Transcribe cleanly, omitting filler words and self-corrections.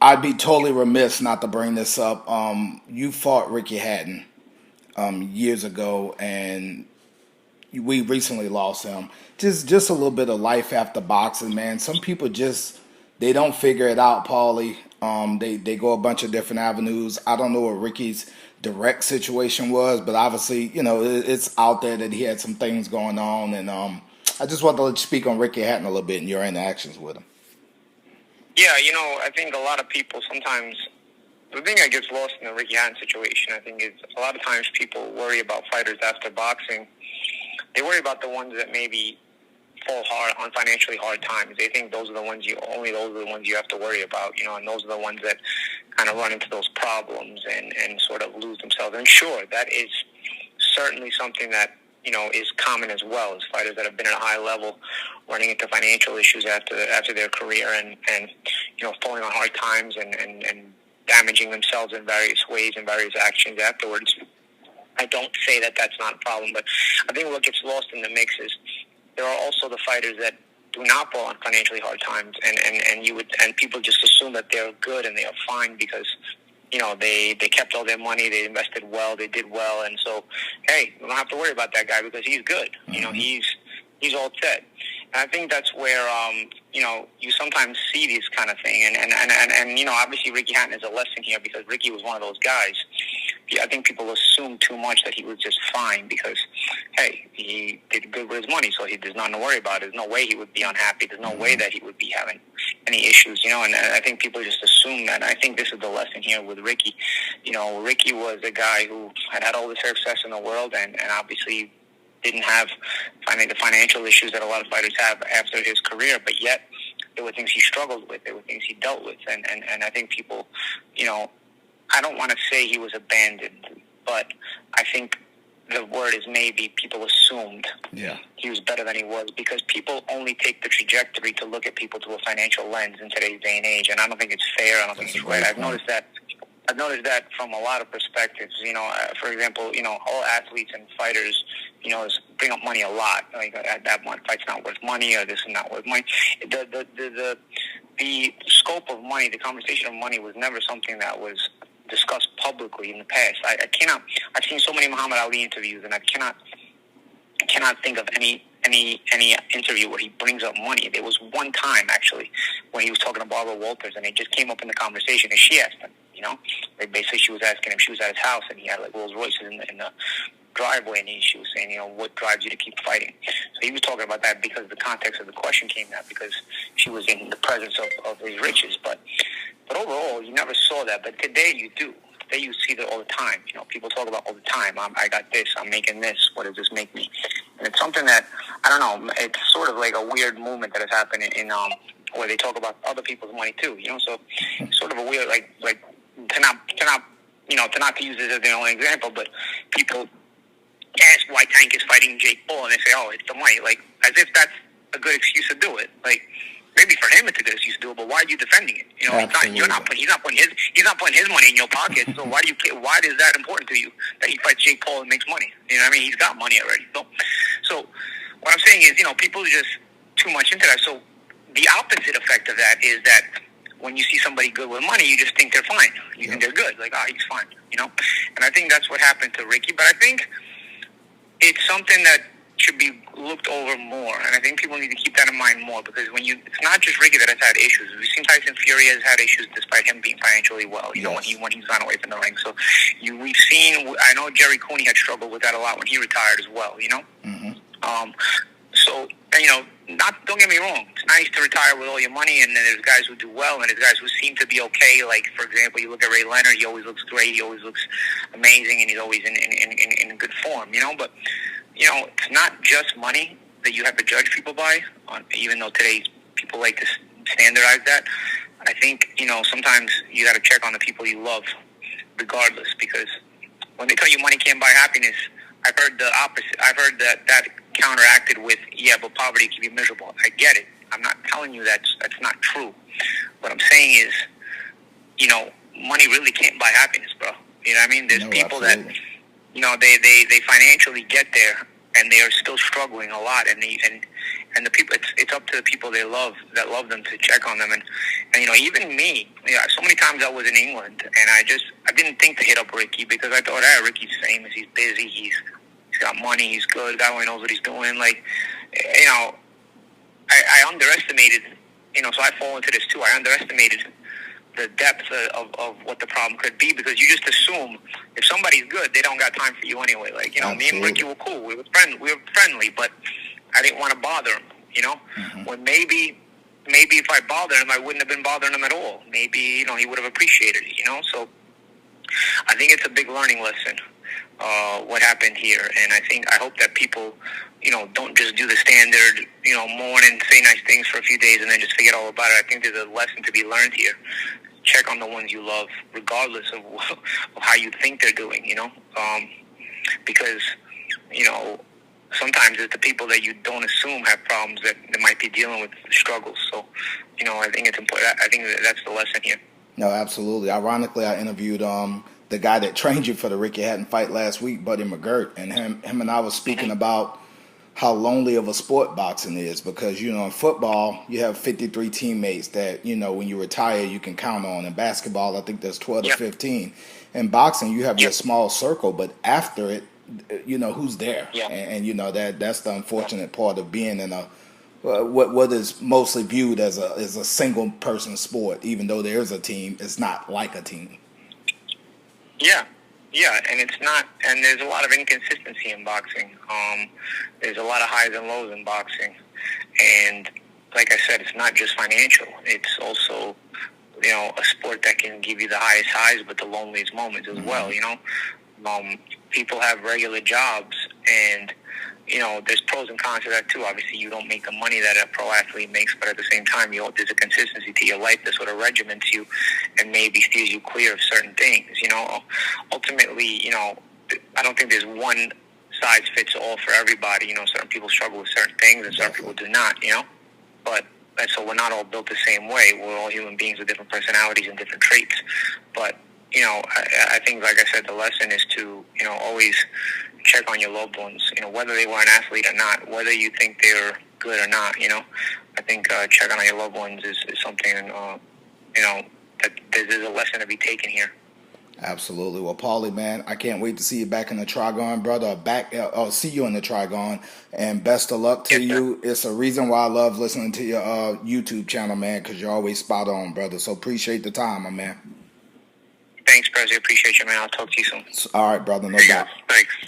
I'd be totally remiss not to bring this up. You fought Ricky Hatton years ago, and we recently lost him. Just a little bit of life after boxing, man. Some people just they don't figure it out, Paulie. They go a bunch of different avenues. I don't know what Ricky's direct situation was, but obviously, it's out there that he had some things going on, and I just want to let you speak on Ricky Hatton a little bit and your interactions with him. Yeah, I think a lot of people sometimes, the thing that gets lost in the Ricky Hatton situation, I think, is a lot of times people worry about fighters after boxing. They worry about the ones that maybe fall hard on financially hard times. They think those are the ones you have to worry about, and those are the ones that kind of run into those problems and sort of lose themselves. And sure, that is certainly something that, is common as well, as fighters that have been at a high level running into financial issues after their career and falling on hard times and damaging themselves in various ways and various actions afterwards. I don't say that that's not a problem, but I think what gets lost in the mix is there are also the fighters that do not fall on financially hard times, and people just assume that they're good and they are fine because they kept all their money, they invested well, they did well, and so hey, we don't have to worry about that guy because he's good. Mm-hmm. He's all set. And I think that's where you sometimes see this kind of thing, and obviously Ricky Hatton is a lesson here because Ricky was one of those guys. I think people assume too much that he was just fine because, hey, he did good with his money, so there's nothing to worry about. There's no way he would be unhappy. There's no way that he would be having any issues, and I think people just assume that. And I think this is the lesson here with Ricky. Ricky was a guy who had all the success in the world and obviously didn't have the financial issues that a lot of fighters have after his career, but yet there were things he struggled with. There were things he dealt with. And I think people, I don't want to say he was abandoned, but I think the word is maybe people assumed he was better than he was because people only take the trajectory to look at people through a financial lens in today's day and age, and I don't think it's fair. I don't think it's right. I've noticed that from a lot of perspectives. For example, all athletes and fighters, bring up money a lot. Like that one fight's not worth money, or this is not worth money. The scope of money, the conversation of money, was never something that was discussed publicly in the past. I cannot. I've seen so many Muhammad Ali interviews, and I cannot think of any interview where he brings up money. There was one time actually when he was talking to Barbara Walters, and it just came up in the conversation, and she asked him. Basically she was asking him. She was at his house, and he had like Rolls Royces in the driveway, and she was saying, what drives you to keep fighting? So he was talking about that because the context of the question came out because she was in the presence of his riches. But overall, you never saw that. But today you do. Today you see that all the time. People talk about all the time. I got this. I'm making this. What does this make me? And it's something that I don't know. It's sort of like a weird movement that has happened in where they talk about other people's money too. So it's sort of a weird like to not to use this as the only example, but people ask why Tank is fighting Jake Paul, and they say, "Oh, it's the money," like as if that's a good excuse to do it. Like maybe for him it's a good excuse to do it, but why are you defending it? He's not putting his money in your pocket. So why is that important to you that he fights Jake Paul and makes money? He's got money already. So what I'm saying is, people are just too much into that. So the opposite effect of that is that when you see somebody good with money, you just think they're fine. You think they're good. Like, he's fine, And I think that's what happened to Ricky. But I think it's something that should be looked over more. And I think people need to keep that in mind more because it's not just Ricky that has had issues. We've seen Tyson Fury has had issues despite him being financially well, when he's gone away from the ring. So we've seen, I know Jerry Cooney had struggled with that a lot when he retired as well, Mm-hmm. So, don't get me wrong. It's nice to retire with all your money, and then there's guys who do well, and there's guys who seem to be okay. Like, for example, you look at Ray Leonard. He always looks great. He always looks amazing, and he's always in good form, But, it's not just money that you have to judge people by, even though today people like to standardize that. I think, sometimes you got to check on the people you love regardless, because when they tell you money can't buy happiness, I've heard the opposite. I've heard that counteracted with, but poverty can be miserable. I get it. I'm not telling you that's not true. What I'm saying is, money really can't buy happiness, bro. You know what I mean? There's people absolutely. that, they financially get there and they are still struggling a lot, and the people, it's up to the people they love that love them to check on them, and even me, so many times I was in England, and I didn't think to hit up Ricky because I thought, Ricky's famous, he's busy, he's got money, he's good, guy always knows what he's doing. Like, I underestimated, so I fall into this too. I underestimated the depth of what the problem could be because you just assume if somebody's good, they don't got time for you anyway. Like, me and Ricky were cool, we were friendly, but I didn't want to bother him. When maybe if I bothered him, I wouldn't have been bothering him at all. Maybe, he would have appreciated it, So I think it's a big learning lesson, what happened here. And I hope that people, don't just do the standard, mourn and say nice things for a few days and then just forget all about it. I think there's a lesson to be learned here. Check on the ones you love, regardless of how you think they're doing, because, sometimes it's the people that you don't assume have problems that might be dealing with struggles. So, I think it's important. I think that's the lesson here. No, absolutely. Ironically, I interviewed the guy that trained you for the Ricky Hatton fight last week, Buddy McGirt, and him and I was speaking about how lonely of a sport boxing is because, in football, you have 53 teammates that, when you retire, you can count on. In basketball, I think there's 12 to 15. In boxing, you have your small circle, but after it, who's there. Yeah. And that's the unfortunate part of being in a what is mostly viewed as a single person sport. Even though there is a team, it's not like a team. Yeah, and it's not, and there's a lot of inconsistency in boxing. There's a lot of highs and lows in boxing, and like I said, it's not just financial. It's also, a sport that can give you the highest highs, but the loneliest moments as well. People have regular jobs, and there's pros and cons to that too. Obviously, you don't make the money that a pro athlete makes, but at the same time, there's a consistency to your life that sort of regiments you and maybe steers you clear of certain things. Ultimately, I don't think there's one size fits all for everybody. Certain people struggle with certain things, and certain people do not. But so we're not all built the same way. We're all human beings with different personalities and different traits. But I think, like I said, the lesson is to always check on your loved ones, whether they were an athlete or not, whether you think they're good or not, I think checking on your loved ones is something, that there's a lesson to be taken here. Absolutely. Well, Paulie, man, I can't wait to see you back in the Trigon, brother. See you in the Trigon, and best of luck to you. It's a reason why I love listening to your YouTube channel, man, because you're always spot on, brother. So appreciate the time, my man. Thanks, Prezi. Appreciate you, man. I'll talk to you soon. All right, brother. No doubt. Thanks.